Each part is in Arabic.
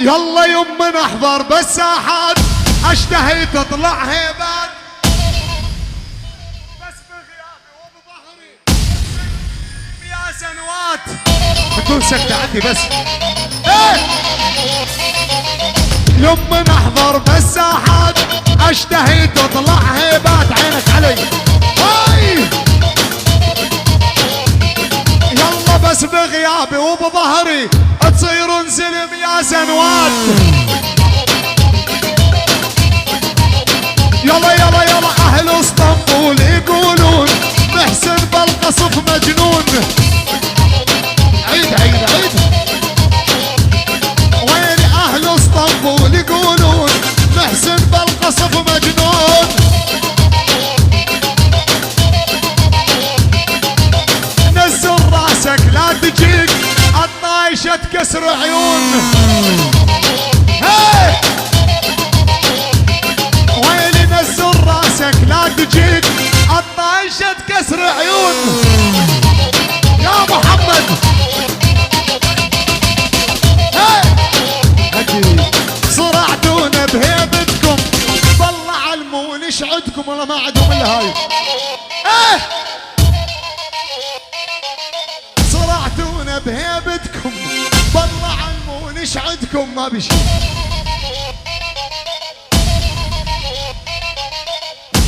يلا يما نحضر بالساحات اشتهي تطلع هيبات بس بغيابي وبظهري يا سنوات بدون سكتة عندي بس ايه يما نحضر بالساحات اشتهي تطلع هيبات عينك علي هاي يلا بس بغيابي وبظهري تصير انزلم يا سنوات يلا يلا يلا اهل اسطنبول يقولون محسن بالقصف مجنون عيد عيد عيد وين اهل اسطنبول يقولون محسن بالقصف مجنون نزل راسك لا تجيك الطايشة تكسر عيون هاي ويلي نزل راسك لا تجيك الطايشة تكسر عيون يا محمد هاي صرعتونا بهيبتكم بالله علمون ايش عندكم ولا ما عندهم الا هاي ايه صرعتونا بهيبتكم بالله علمون ايش عندكم ما بشي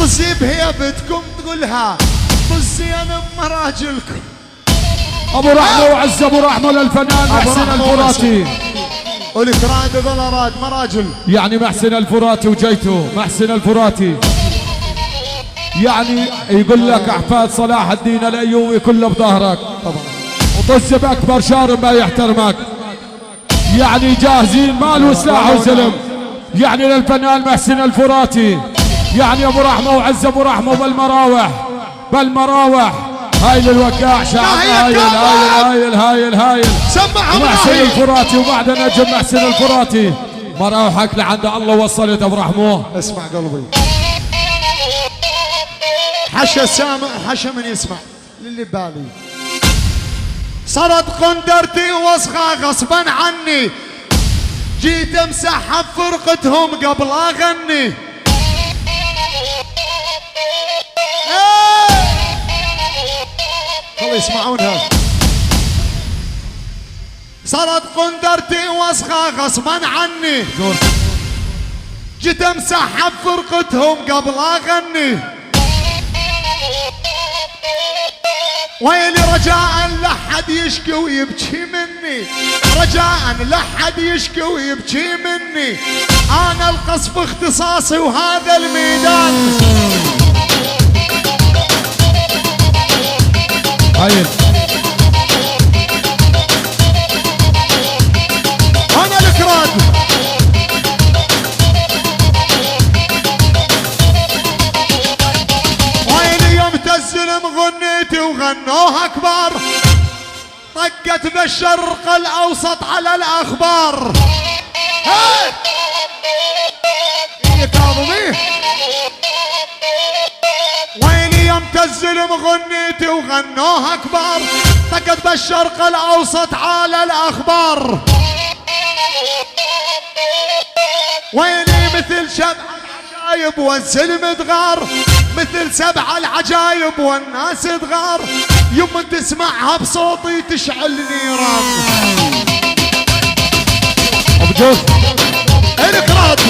طزي بهيبتكم تقولها طزي انا بمراجلكم ابو رحمه وعز ابو رحمه للفنان محسن الفراتي ولك راد ظل راد مراجل يعني محسن الفراتي وجيته محسن الفراتي يعني يقول لك احفاد صلاح الدين الايوبي كله بظهرك طبعا وطز باكبر شارب ما يحترمك يعني جاهزين مال وسلاح وسلم يعني للفنان محسن الفراتي يعني ابو رحمه وعز ابو رحمه بالمراوح هاي للوقاع شعب هايل سمعهم محسن الفراتي وبعد نجم محسن الفراتي مراوحك لعند الله وصلت ابو رحمه اسمع قلبي حشا سامع حشا من يسمع للي ببالي صارت قندرتي وسخة غصبا عني جيت امسحها بفرقتهم قبل اغني خلوا يسمعونها صارت قندرتي وسخة غصبا عني جيت امسحها بفرقتهم قبل اغني ويلي رجاء لحد يشكي ويبكي مني رجاء لحد يشكي ويبكي مني انا القصف اختصاصي وهذا الميدان هايل انا الكراد ويلي يوم تزلم غنيتي وغنوها كبار طقت بالشرق الاوسط على الاخبار هاي يا كاظمي ويلي يوم تزلم غنيتي وغنوها كبار طقت بالشرق الاوسط على الاخبار ويلي مثل شبع العجايب والسلم تغار مثل سبع العجايب والناس تغار يوم تسمعها بصوتي تشعل نيران ابو جوز الك راد